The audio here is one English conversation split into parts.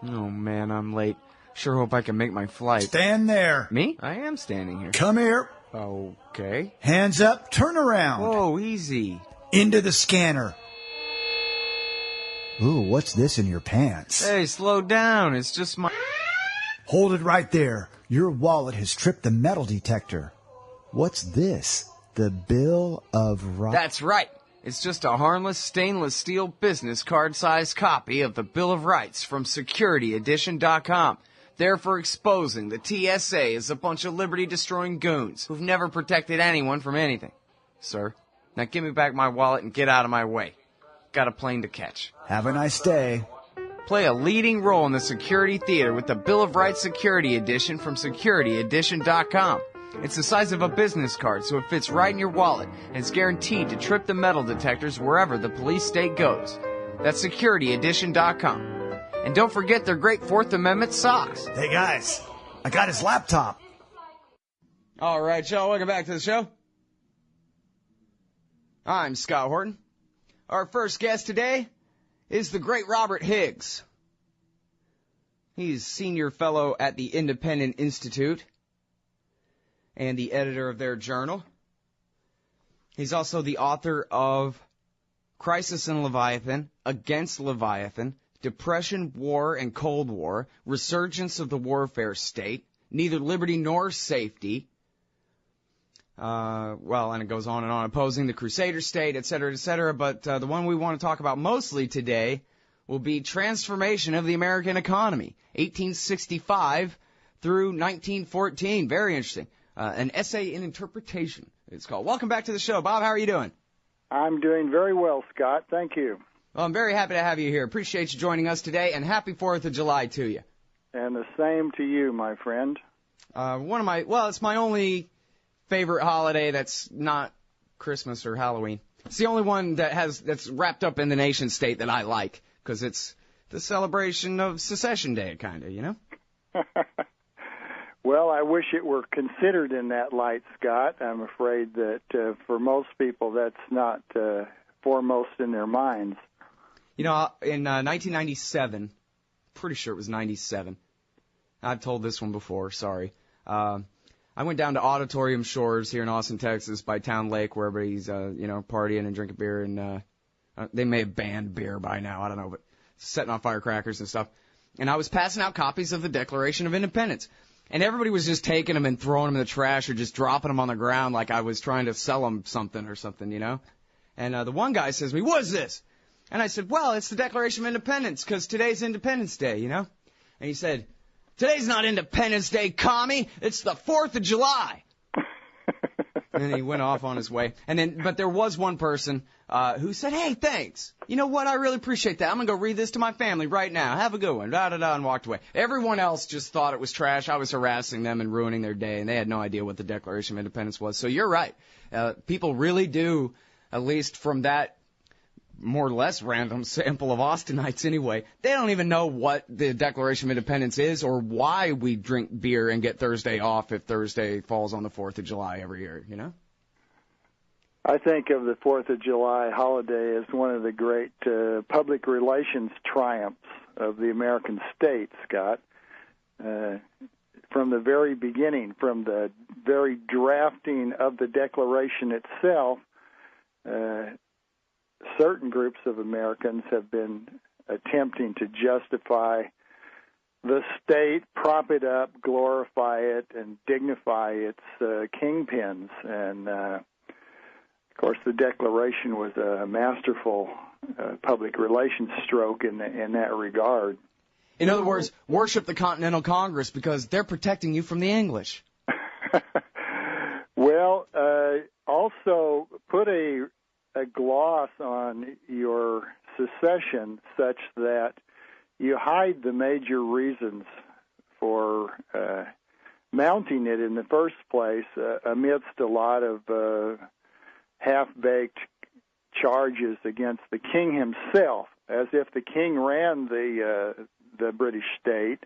Oh, man, I'm late. Sure hope I can make my flight. Stand there. Me? I am standing here. Come here. Okay. Hands up, turn around. Whoa, easy. Into the scanner. Ooh, what's this in your pants? Hey, slow down. It's just my... Hold it right there. Your wallet has tripped the metal detector. What's this? The Bill of Rights? That's right. It's just a harmless stainless steel business card-sized copy of the Bill of Rights from SecurityEdition.com. There for exposing the TSA as a bunch of liberty-destroying goons who've never protected anyone from anything. Sir, now give me back my wallet and get out of my way. Got a plane to catch. Have a nice day. Play a leading role in the security theater with the Bill of Rights Security Edition from SecurityEdition.com. It's the size of a business card, so it fits right in your wallet, and it's guaranteed to trip the metal detectors wherever the police state goes. That's SecurityEdition.com. And don't forget their great Fourth Amendment socks. Hey, guys, I got his laptop. All right, y'all, welcome back to the show. I'm Scott Horton. Our first guest today is the great Robert Higgs. He's senior fellow at the Independent Institute and the editor of their journal. He's also the author of Crisis in Leviathan, Against Leviathan, Depression, War, and Cold War, Resurgence of the Warfare State, Neither Liberty Nor Safety, and it goes on and on, Opposing the Crusader State, etc., but the one we want to talk about mostly today will be Transformation of the American Economy, 1865 through 1914. Very interesting. An essay in interpretation, it's called. Welcome back to the show. Bob, how are you doing? I'm doing very well, Scott. Thank you. Well, I'm very happy to have you here. Appreciate you joining us today, and happy 4th of July to you. And the same to you, my friend. It's my only favorite holiday that's not Christmas or Halloween. It's the only one that's wrapped up in the nation state that I like, because it's the celebration of Secession Day, kind of, you know? Well, I wish it were considered in that light, Scott. I'm afraid that for most people that's not foremost in their minds. You know, in 1997, pretty sure it was 97, I've told this one before, sorry. I went down to Auditorium Shores here in Austin, Texas, by Town Lake, where everybody's, partying and drinking beer, and they may have banned beer by now, I don't know, but setting off firecrackers and stuff. And I was passing out copies of the Declaration of Independence. And everybody was just taking them and throwing them in the trash or just dropping them on the ground like I was trying to sell them something or something, you know? And the one guy says to me, "What is this?" And I said, "Well, it's the Declaration of Independence, because today's Independence Day, you know?" And he said, "Today's not Independence Day, commie. It's the 4th of July." And then he went off on his way. But there was one person who said, "Hey, thanks. You know what? I really appreciate that. I'm going to go read this to my family right now. Have a good one." And walked away. Everyone else just thought it was trash. I was harassing them and ruining their day, and they had no idea what the Declaration of Independence was. So you're right. People really do, at least from that more or less random sample of Austinites anyway, they don't even know what the Declaration of Independence is or why we drink beer and get Thursday off if Thursday falls on the 4th of July every year, you know? I think of the 4th of July holiday as one of the great public relations triumphs of the American state, Scott. From the very beginning, from the very drafting of the Declaration itself, certain groups of Americans have been attempting to justify the state, prop it up, glorify it, and dignify its kingpins. And, of course, the Declaration was a masterful public relations stroke in that regard. In other words, worship the Continental Congress because they're protecting you from the English. Well, also put a gloss on your secession such that you hide the major reasons for mounting it in the first place amidst a lot of half-baked charges against the king himself, as if the king ran the British state,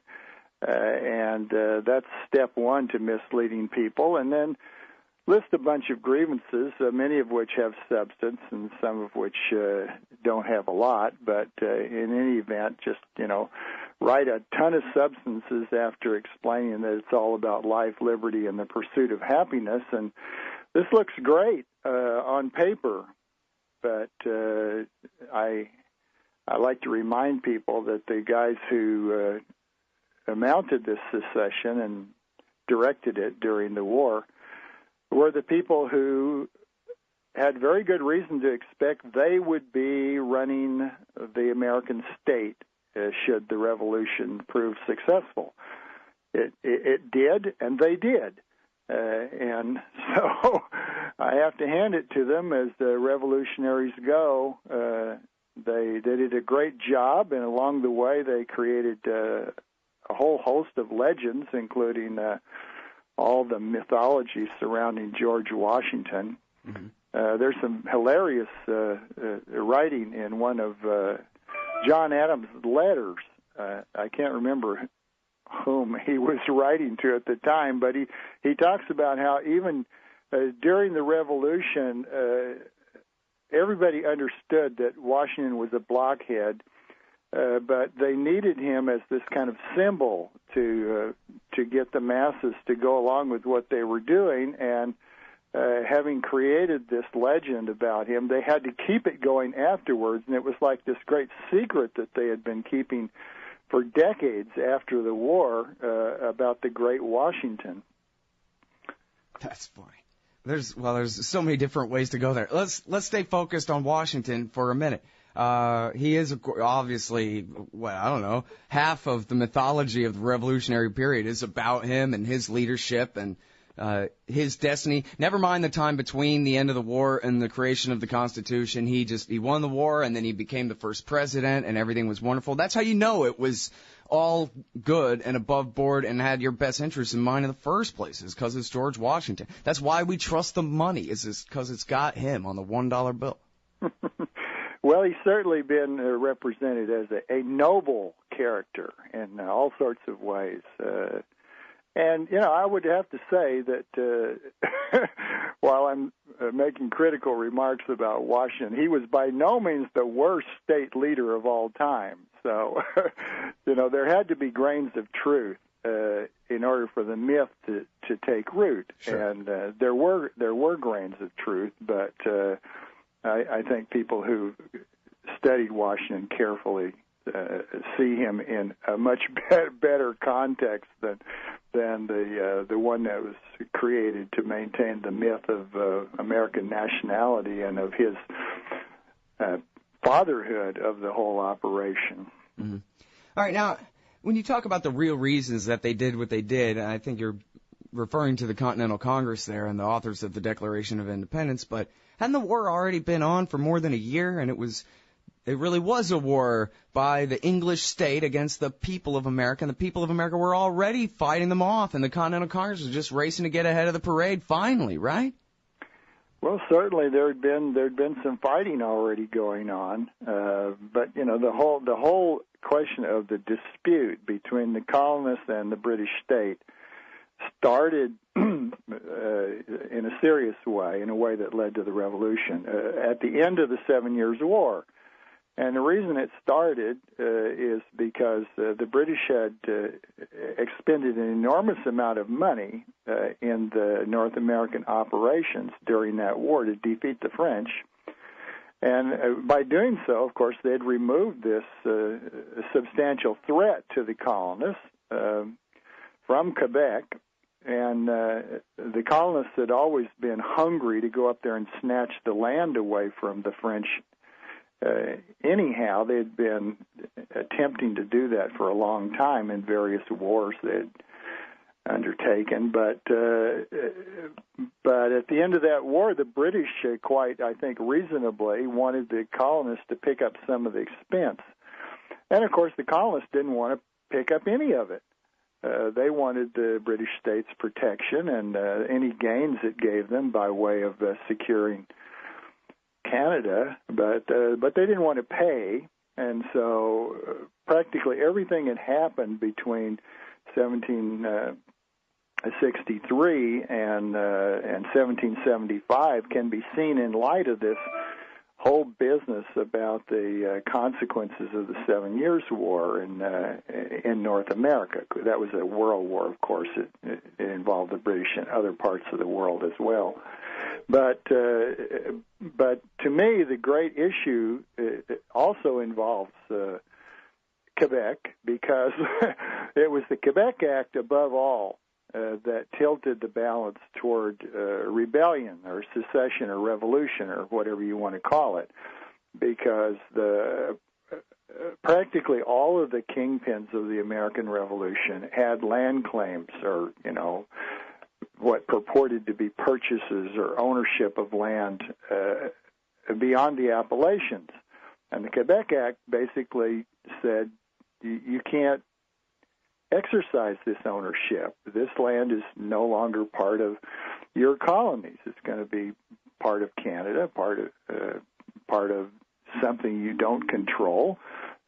and that's step one to misleading people. And then list a bunch of grievances, many of which have substance and some of which don't have a lot, but in any event, just, write a ton of substances after explaining that it's all about life, liberty, and the pursuit of happiness. And this looks great on paper, but I like to remind people that the guys who mounted this secession and directed it during the war were the people who had very good reason to expect they would be running the American state should the revolution prove successful. It did, and they did. And so I have to hand it to them as the revolutionaries go. They did a great job, and along the way they created a whole host of legends, including all the mythology surrounding George Washington. Mm-hmm. There's some hilarious writing in one of John Adams' letters. I can't remember whom he was writing to at the time, but he talks about how even during the Revolution, everybody understood that Washington was a blockhead, but they needed him as this kind of symbol to get the masses to go along with what they were doing. And having created this legend about him, they had to keep it going afterwards, and it was like this great secret that they had been keeping for decades after the war about the great Washington. That's funny. There's so many different ways to go there. Let's stay focused on Washington for a minute. He is obviously, I don't know, half of the mythology of the Revolutionary period is about him and his leadership and his destiny. Never mind the time between the end of the war and the creation of the Constitution. He won the war, and then he became the first president, and everything was wonderful. That's how you know it was all good and above board and had your best interests in mind in the first place, is because it's George Washington. That's why we trust the money, is because it's got him on the $1 bill. Well, he's certainly been represented as a noble character in all sorts of ways. And, I would have to say that while I'm making critical remarks about Washington, he was by no means the worst state leader of all time. So, there had to be grains of truth in order for the myth to take root. Sure. And there were grains of truth, but I think people who studied Washington carefully see him in a much better context than the one that was created to maintain the myth of American nationality and of his fatherhood of the whole operation. Mm-hmm. All right, now, when you talk about the real reasons that they did what they did, and I think you're referring to the Continental Congress there and the authors of the Declaration of Independence, but hadn't the war already been on for more than a year, and it really was a war by the English state against the people of America, and the people of America were already fighting them off, and the Continental Congress was just racing to get ahead of the parade finally, right? Well, certainly there'd been some fighting already going on, but the whole question of the dispute between the colonists and the British state started in a serious way, in a way that led to the Revolution at the end of the 7 Years' War. And the reason it started is because the British had expended an enormous amount of money in the North American operations during that war to defeat the French. And by doing so, of course, they had removed this substantial threat to the colonists from Quebec. And the colonists had always been hungry to go up there and snatch the land away from the French. Anyhow, they had been attempting to do that for a long time in various wars they had undertaken. But at the end of that war, the British, quite, I think, reasonably, wanted the colonists to pick up some of the expense. And, of course, the colonists didn't want to pick up any of it. They wanted the British state's protection and any gains it gave them by way of securing Canada, but they didn't want to pay, and so practically everything that happened between 1763 and 1775 can be seen in light of this whole business about the consequences of the 7 Years' War in North America. That was a world war, of course. It involved the British and other parts of the world as well. But to me, the great issue also involves Quebec, because it was the Quebec Act above all that tilted the balance toward rebellion or secession or revolution or whatever you want to call it, because practically all of the kingpins of the American Revolution had land claims, or what purported to be purchases or ownership of land beyond the Appalachians. And the Quebec Act basically said you can't exercise this ownership. This land is no longer part of your colonies. It's going to be part of Canada, part of something you don't control,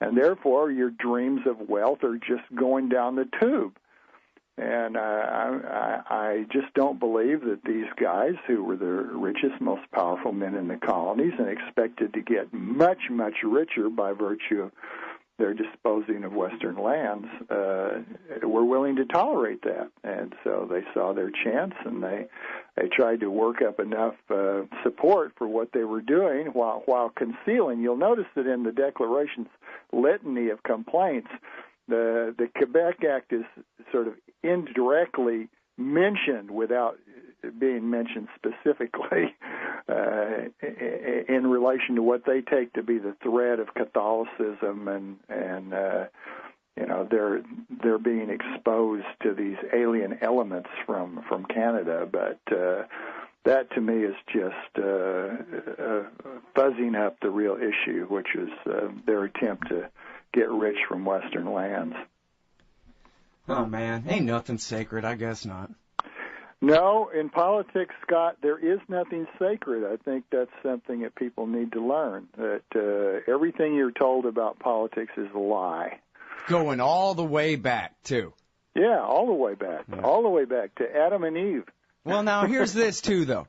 and therefore your dreams of wealth are just going down the tube. And I just don't believe that these guys, who were the richest, most powerful men in the colonies and expected to get much, much richer by virtue of their disposing of Western lands, were willing to tolerate that. And so they saw their chance, and they tried to work up enough support for what they were doing while concealing. You'll notice that in the Declaration's litany of complaints, the Quebec Act is sort of indirectly mentioned without being mentioned specifically in relation to what they take to be the threat of Catholicism, and they're being exposed to these alien elements from Canada. But that to me is just fuzzing up the real issue, which is their attempt to get rich from Western lands. Oh, man. Ain't nothing sacred. I guess not. No, in politics, Scott, there is nothing sacred. I think that's something that people need to learn, that everything you're told about politics is a lie. Going all the way back, too. Yeah, all the way back. Yeah. All the way back to Adam and Eve. Well, now, here's this, too, though.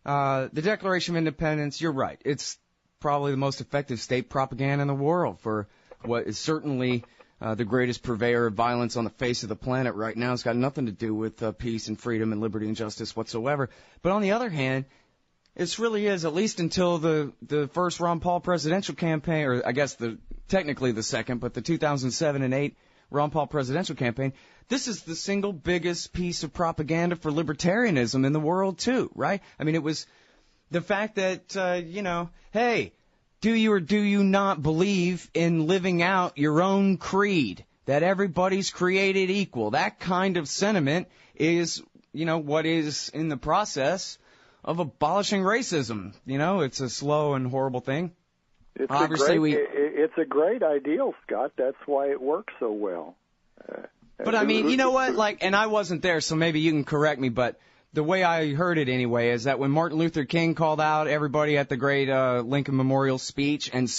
The Declaration of Independence, you're right. It's probably the most effective state propaganda in the world for what is certainly the greatest purveyor of violence on the face of the planet right now. It's got nothing to do with peace and freedom and liberty and justice whatsoever. But on the other hand, it really is, at least until the first Ron Paul presidential campaign, or I guess technically the second, but the 2007 and 8 Ron Paul presidential campaign, this is the single biggest piece of propaganda for libertarianism in the world, too, right? I mean, it was the fact that, hey, do you or do you not believe in living out your own creed, that everybody's created equal? That kind of sentiment is, what is in the process of abolishing racism. It's a slow and horrible thing. It's a great ideal, Scott. That's why it works so well. But I mean, you know what? And I wasn't there, so maybe you can correct me, but the way I heard it anyway is that when Martin Luther King called out everybody at the great Lincoln Memorial speech and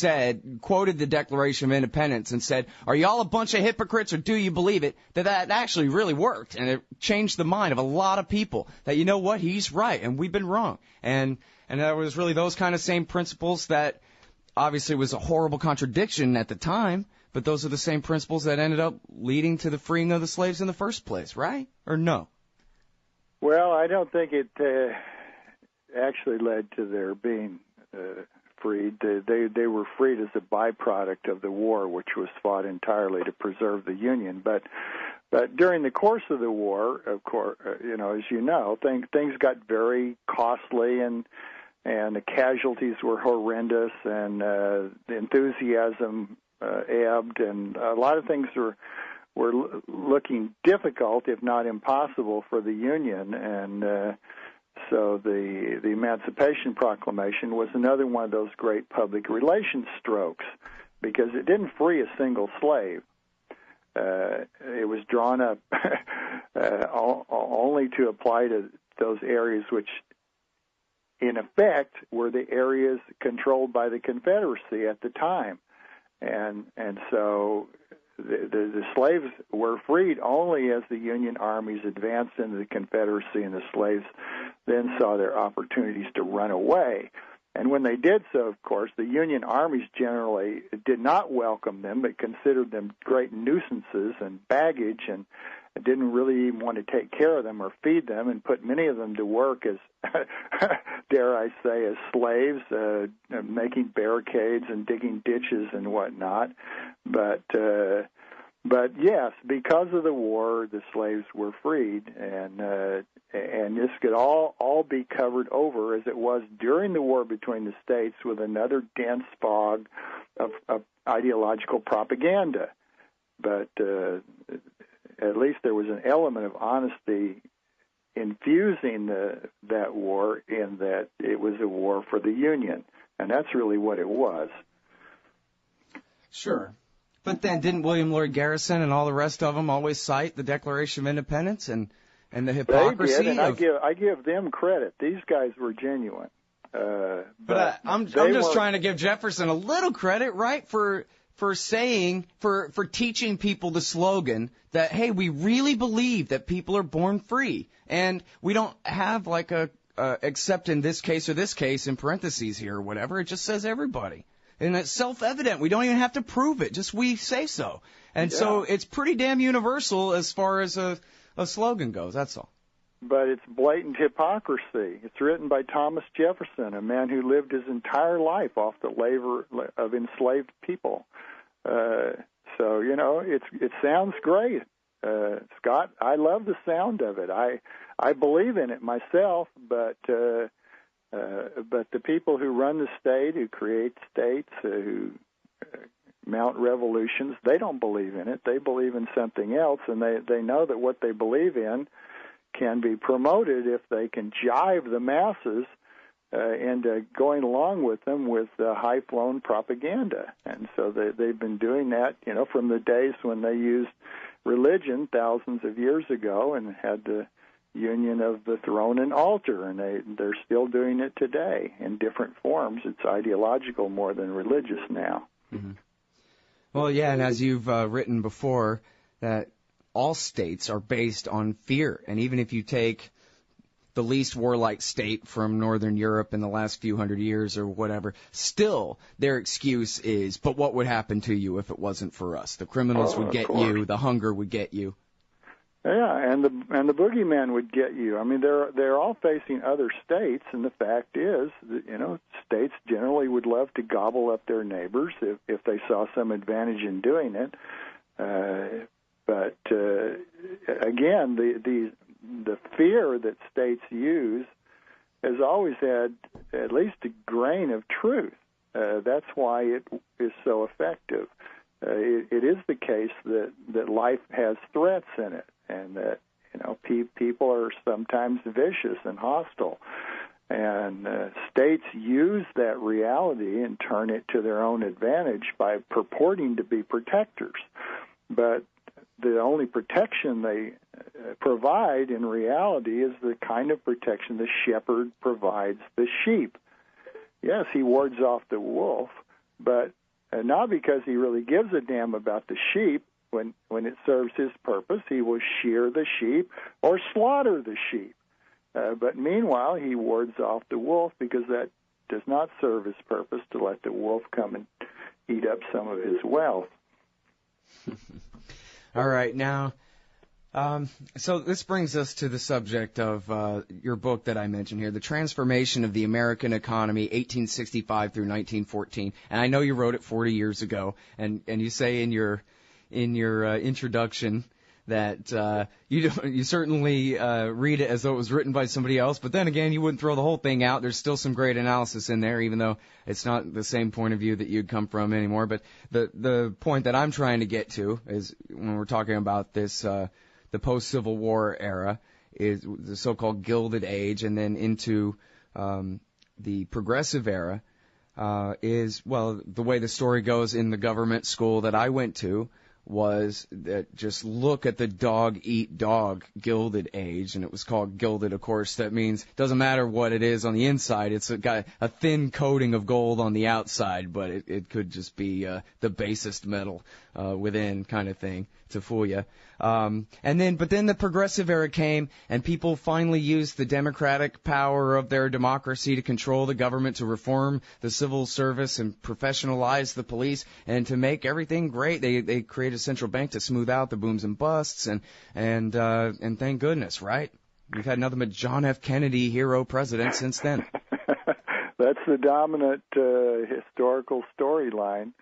quoted the Declaration of Independence and said, "Are y'all a bunch of hypocrites or do you believe it?" that actually really worked, and it changed the mind of a lot of people that, you know what, he's right and we've been wrong. And that was really those kind of same principles that obviously was a horrible contradiction at the time, but those are the same principles that ended up leading to the freeing of the slaves in the first place, right? Or no? Well, I don't think it actually led to their being freed. They were freed as a byproduct of the war, which was fought entirely to preserve the Union. But during the course of the war, of course, as you know, things got very costly, and the casualties were horrendous, and the enthusiasm ebbed, and a lot of things were looking difficult, if not impossible, for the Union. And so the Emancipation Proclamation was another one of those great public relations strokes, because it didn't free a single slave. It was drawn up only to apply to those areas which, in effect, were the areas controlled by the Confederacy at the time. And so the slaves were freed only as the Union armies advanced into the Confederacy, and the slaves then saw their opportunities to run away. And when they did so, of course, the Union armies generally did not welcome them, but considered them great nuisances and baggage, and didn't really even want to take care of them or feed them, and put many of them to work as, dare I say, as slaves, making barricades and digging ditches and whatnot. But yes, because of the war, the slaves were freed, and this could all be covered over as it was during the war between the states with another dense fog of ideological propaganda. But at least there was an element of honesty infusing that war, in that it was a war for the Union, and that's really what it was. Sure. But then didn't William Lloyd Garrison and all the rest of them always cite the Declaration of Independence and the hypocrisy? They did, and I give them credit. These guys were genuine. But I'm just trying to give Jefferson a little credit, right, for teaching people the slogan that, hey, we really believe that people are born free, and we don't have like except in this case or this case in parentheses here or whatever. It just says everybody. And it's self-evident. We don't even have to prove it. Just we say so. And so it's pretty damn universal as far as a slogan goes. That's all. But it's blatant hypocrisy. It's written by Thomas Jefferson, a man who lived his entire life off the labor of enslaved people. So, you know, it sounds great. Scott, I love the sound of it. I believe in it myself, but the people who run the state, who create states, who mount revolutions, they don't believe in it. They believe in something else, and they know that what they believe in can be promoted if they can jive the masses into going along with them with high-flown propaganda. And so they've been doing that, you know, from the days when they used religion thousands of years ago and had the union of the throne and altar, and they're still doing it today in different forms. It's ideological more than religious now. Mm-hmm. Well, yeah, and as you've written before, that all states are based on fear, and even if you take the least warlike state from Northern Europe in the last few hundred years or whatever, still their excuse is, but what would happen to you if it wasn't for us? The criminals would get you, the hunger would get you. Yeah, and the boogeyman would get you. I mean, they're all facing other states, and the fact is that, you know, states generally would love to gobble up their neighbors if they saw some advantage in doing it. But again, the fear that states use has always had at least a grain of truth. That's why it is so effective. It is the case that life has threats in it, and that, you know, people are sometimes vicious and hostile, and states use that reality and turn it to their own advantage by purporting to be protectors. But the only protection they provide in reality is the kind of protection the shepherd provides the sheep. Yes, he wards off the wolf, but not because he really gives a damn about the sheep. When it serves his purpose, he will shear the sheep or slaughter the sheep. But meanwhile, he wards off the wolf because that does not serve his purpose to let the wolf come and eat up some of his wealth. All right, now, so this brings us to the subject of your book that I mentioned here, The Transformation of the American Economy, 1865 through 1914. And I know you wrote it 40 years ago, and you say in your introduction that you certainly read it as though it was written by somebody else, but then again, you wouldn't throw the whole thing out. There's still some great analysis in there, even though it's not the same point of view that you'd come from anymore. But the point that I'm trying to get to is, when we're talking about this, the post-Civil War era, is the so-called Gilded Age, and then into the Progressive era, is, well, the way the story goes in the government school that I went to, was that just look at the dog-eat-dog Gilded Age, and it was called Gilded, of course. That means it doesn't matter what it is on the inside. It's got a thin coating of gold on the outside, but it could just be the basest metal within kind of thing to fool you. But then the progressive era came, and people finally used the democratic power of their democracy to control the government, to reform the civil service and professionalize the police, and to make everything great. They created a central bank to smooth out the booms and busts, and thank goodness, right? We've had nothing but John F. Kennedy hero president since then. That's the dominant historical storyline.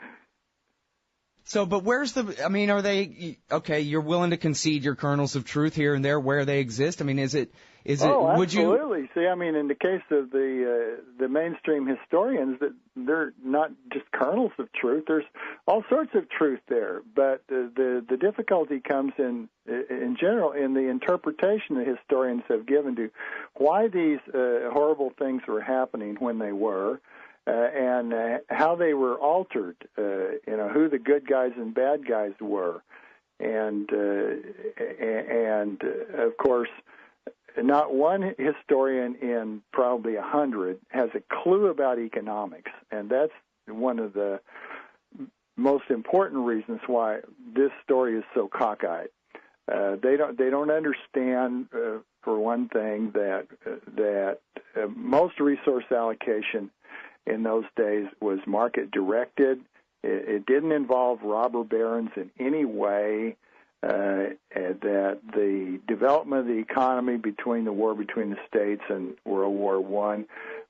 So, but are they, okay, you're willing to concede your kernels of truth here and there where they exist? I mean, Oh, would you? absolutely. See, I mean, in the case of the mainstream historians, that they're not just kernels of truth. There's all sorts of truth there, but the difficulty comes in general in the interpretation the historians have given to why these horrible things were happening when they were, and how they were altered. Who the good guys and bad guys were, and of course, not one historian in probably 100 has a clue about economics, and that's one of the most important reasons why this story is so cockeyed. They don't understand, for one thing, that most resource allocation in those days was market directed. It didn't involve robber barons in any way. That the development of the economy between the war between the states and World War I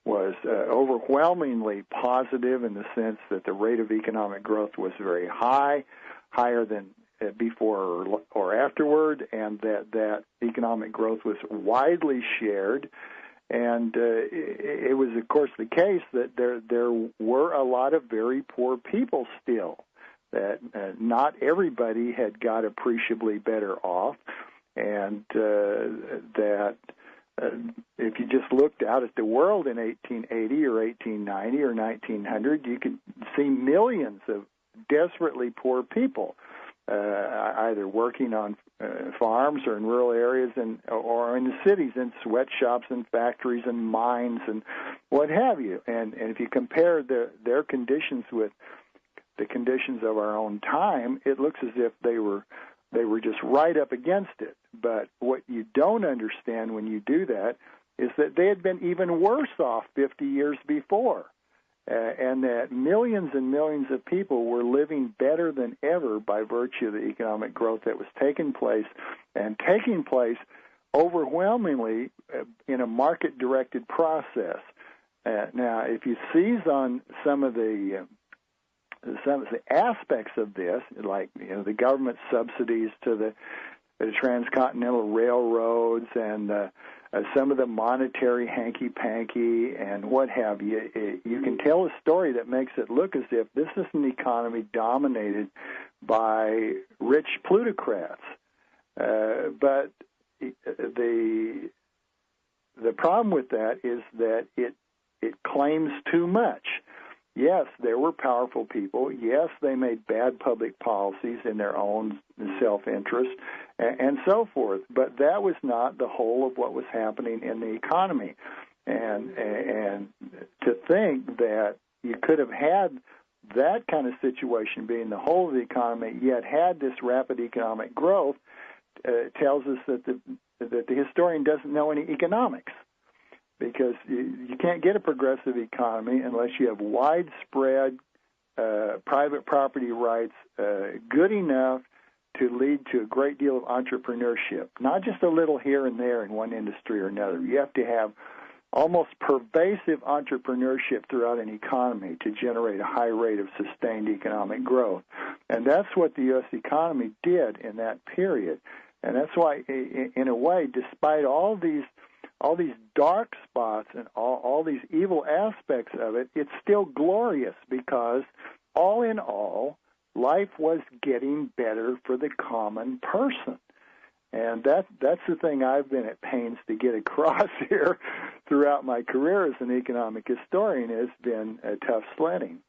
was overwhelmingly positive in the sense that the rate of economic growth was very high, higher than before or afterward, and that economic growth was widely shared. And it was, of course, the case that there were a lot of very poor people still, that not everybody had got appreciably better off, and that if you just looked out at the world in 1880 or 1890 or 1900, you could see millions of desperately poor people, either working on farms or in rural areas or in the cities, in sweatshops and factories and mines and what have you. And if you compare their conditions with the conditions of our own time, it looks as if they were just right up against it. But what you don't understand when you do that is that they had been even worse off 50 years before, and that millions and millions of people were living better than ever by virtue of the economic growth that was taking place overwhelmingly in a market-directed process. Now, if you seize on some of the aspects of this, like the government subsidies to the transcontinental railroads and some of the monetary hanky-panky and what have you, you can tell a story that makes it look as if this is an economy dominated by rich plutocrats. But the problem with that is that it claims too much. Yes, there were powerful people. Yes, they made bad public policies in their own self-interest and so forth. But that was not the whole of what was happening in the economy. And to think that you could have had that kind of situation being the whole of the economy, yet had this rapid economic growth, tells us that the historian doesn't know any economics. Because you can't get a progressive economy unless you have widespread private property rights good enough to lead to a great deal of entrepreneurship, not just a little here and there in one industry or another. You have to have almost pervasive entrepreneurship throughout an economy to generate a high rate of sustained economic growth. And that's what the U.S. economy did in that period. And that's why, in a way, despite all these dark spots and all these evil aspects of it, it's still glorious because, all in all, life was getting better for the common person. And that's the thing I've been at pains to get across here throughout my career as an economic historian, has been tough sledding.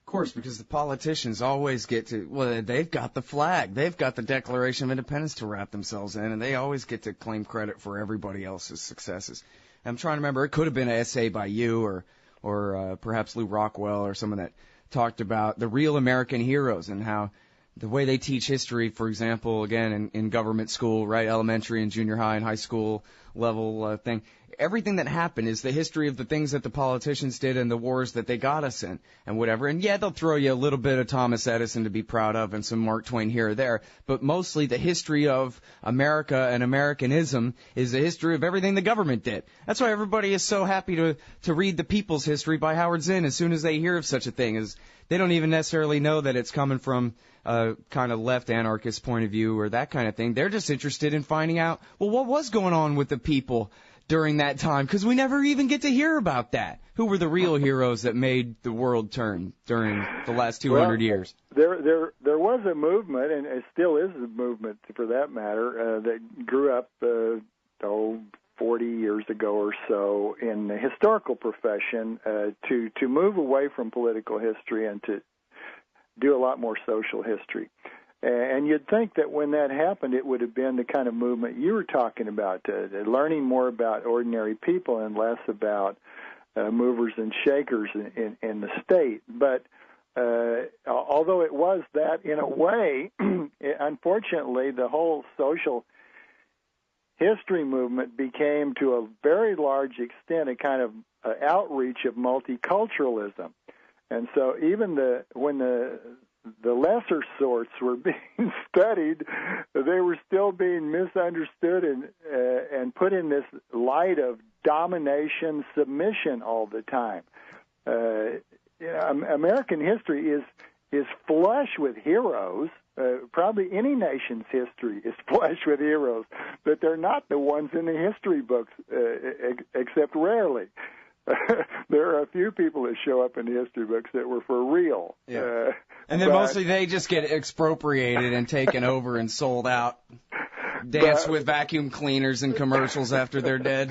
Of course, because the politicians always get to, well, they've got the flag, they've got the Declaration of Independence to wrap themselves in, and they always get to claim credit for everybody else's successes. I'm trying to remember, it could have been an essay by you or perhaps Lou Rockwell or someone that talked about the real American heroes and how the way they teach history, for example, again, in government school, right, elementary and junior high and high school level thing, everything that happened is the history of the things that the politicians did and the wars that they got us in and whatever. And yeah, they'll throw you a little bit of Thomas Edison to be proud of and some Mark Twain here or there, but mostly the history of America and Americanism is the history of everything the government did. That's why everybody is so happy to read The People's History by Howard Zinn as soon as they hear of such a thing, as they don't even necessarily know that it's coming from a kind of left anarchist point of view or that kind of thing. They're just interested in finding out, well, what was going on with the people during that time, because we never even get to hear about that. Who were the real heroes that made the world turn during the last 200 years? There was a movement, and it still is a movement for that matter, that grew up 40 years ago or so in the historical profession to move away from political history and to do a lot more social history. And you'd think that when that happened, it would have been the kind of movement you were talking about, learning more about ordinary people and less about movers and shakers in the state. But although it was that in a way, unfortunately, the whole social history movement became, to a very large extent, a kind of outreach of multiculturalism. And so even when the lesser sorts were being studied, they were still being misunderstood and put in this light of domination, submission all the time. American history is flush with heroes. Probably any nation's history is flush with heroes, but they're not the ones in the history books, except rarely. There are a few people that show up in the history books that were for real. Yeah. And then mostly they just get expropriated and taken over and sold out, dance with vacuum cleaners and commercials after they're dead.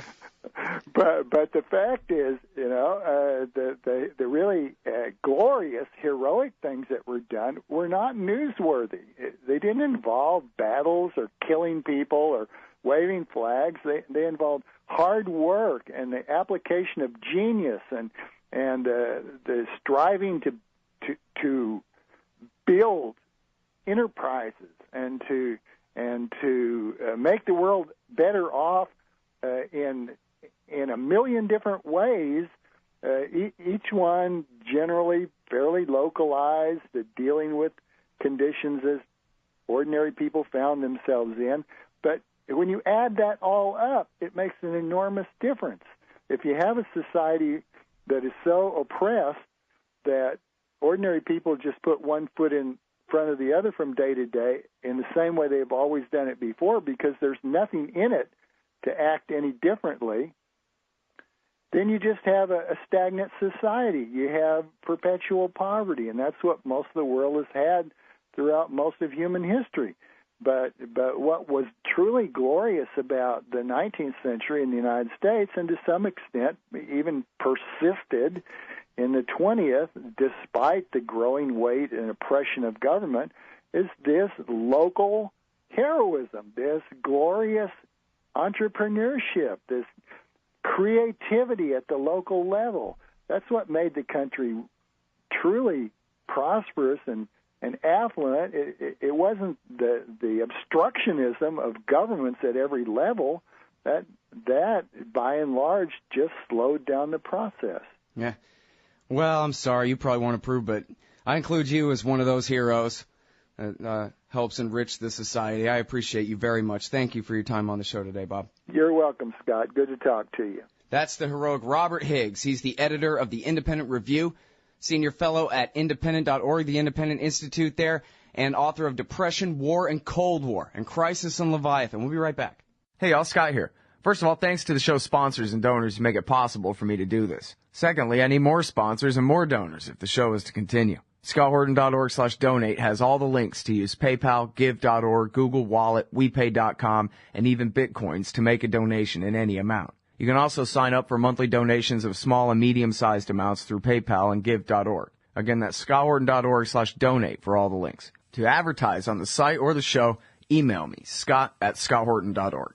But the fact is, the really glorious, heroic things that were done were not newsworthy. They didn't involve battles or killing people or waving flags. They involved hard work and the application of genius and the striving to build enterprises and to make the world better off in a million different ways, each one generally fairly localized, dealing with conditions as ordinary people found themselves in. But when you add that all up, it makes an enormous difference. If you have a society that is so oppressed that ordinary people just put one foot in front of the other from day to day in the same way they've always done it before because there's nothing in it to act any differently, then you just have a stagnant society. You have perpetual poverty, and that's what most of the world has had throughout most of human history. But what was truly glorious about the 19th century in the United States, and to some extent even persisted in the 20th, despite the growing weight and oppression of government, is this local heroism, this glorious entrepreneurship, this creativity at the local level. That's what made the country truly prosperous and affluent. It wasn't the obstructionism of governments at every level that by and large just slowed down the process. Yeah. Well, I'm sorry, you probably won't approve, but I include you as one of those heroes that helps enrich the society. I appreciate you very much. Thank you for your time on the show today, Bob. You're welcome, Scott. Good to talk to you. That's the heroic Robert Higgs. He's the editor of the Independent Review, senior fellow at independent.org, the Independent Institute there, and author of Depression, War, and Cold War, and Crisis on Leviathan. We'll be right back. Hey, y'all, Scott here. First of all, thanks to the show's sponsors and donors who make it possible for me to do this. Secondly, I need more sponsors and more donors if the show is to continue. ScottHorton.org/donate has all the links to use PayPal, Give.org, Google Wallet, WePay.com, and even Bitcoins to make a donation in any amount. You can also sign up for monthly donations of small and medium-sized amounts through PayPal and Give.org. Again, that's scotthorton.org/donate for all the links. To advertise on the site or the show, email me, scott@scotthorton.org.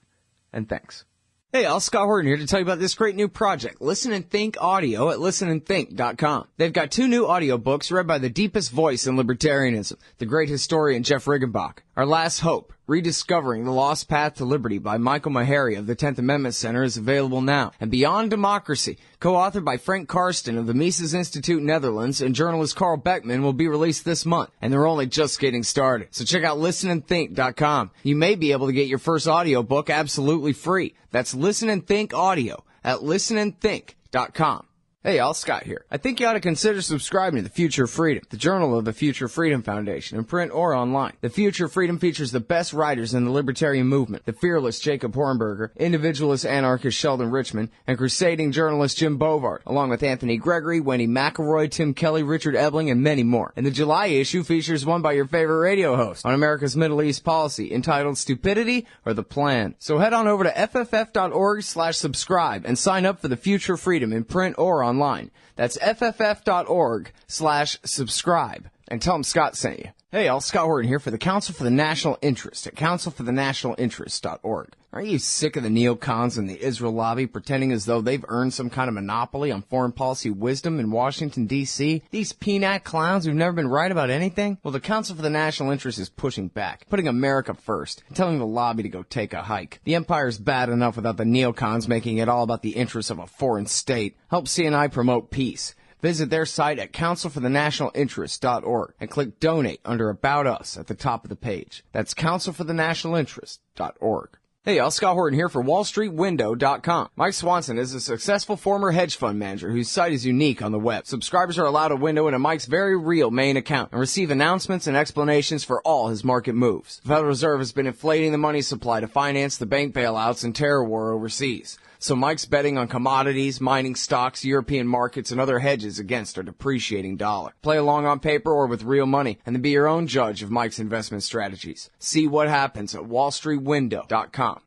And thanks. Hey, all, Scott Horton here to tell you about this great new project, Listen and Think Audio at listenandthink.com. They've got 2 new audiobooks read by the deepest voice in libertarianism, the great historian Jeff Riggenbach. Our Last Hope, Rediscovering the Lost Path to Liberty by Michael Maharrey of the 10th Amendment Center is available now. And Beyond Democracy, co-authored by Frank Karsten of the Mises Institute Netherlands and journalist Carl Beckman, will be released this month. And they're only just getting started. So check out listenandthink.com. You may be able to get your first audiobook absolutely free. That's Listen and Think Audio at listenandthink.com. Hey, all, Scott here. I think you ought to consider subscribing to The Future of Freedom, the journal of the Future Freedom Foundation, in print or online. The Future of Freedom features the best writers in the libertarian movement, the fearless Jacob Hornberger, individualist anarchist Sheldon Richman, and crusading journalist Jim Bovard, along with Anthony Gregory, Wendy McElroy, Tim Kelly, Richard Ebling, and many more. And the July issue features one by your favorite radio host on America's Middle East policy, entitled Stupidity or the Plan. So head on over to fff.org/subscribe and sign up for The Future of Freedom in print or online. That's fff.org/subscribe. And tell them Scott sent you. Hey, all, Scott Horton here for the Council for the National Interest at councilforthenationalinterest.org. Aren't you sick of the neocons and the Israel lobby pretending as though they've earned some kind of monopoly on foreign policy wisdom in Washington, D.C.? These peanut clowns who've never been right about anything? Well, the Council for the National Interest is pushing back, putting America first, and telling the lobby to go take a hike. The empire's bad enough without the neocons making it all about the interests of a foreign state. Help CNI promote peace. Visit their site at councilforthenationalinterest.org and click Donate under About Us at the top of the page. That's councilforthenationalinterest.org. Hey, y'all, Scott Horton here for WallStreetWindow.com. Mike Swanson is a successful former hedge fund manager whose site is unique on the web. Subscribers are allowed a window into Mike's very real main account and receive announcements and explanations for all his market moves. The Federal Reserve has been inflating the money supply to finance the bank bailouts and terror war overseas. So Mike's betting on commodities, mining stocks, European markets, and other hedges against our depreciating dollar. Play along on paper or with real money, and then be your own judge of Mike's investment strategies. See what happens at WallStreetWindow.com.